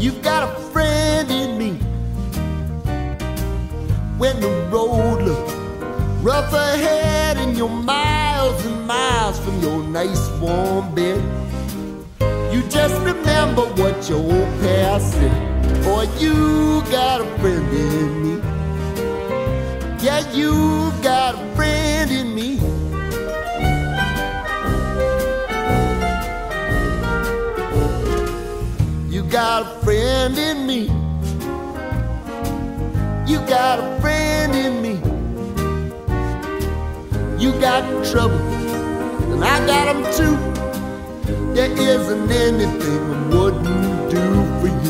You've got a friend in me. When the road looks rough ahead and you're miles and miles from your nice warm bed, you just remember what your old past said. Boy, you got a friend in me. Yeah, you got a friend in me. You got a friend in me. You got a friend in me. You got trouble, and I got them too. There isn't anything I wouldn't do for you.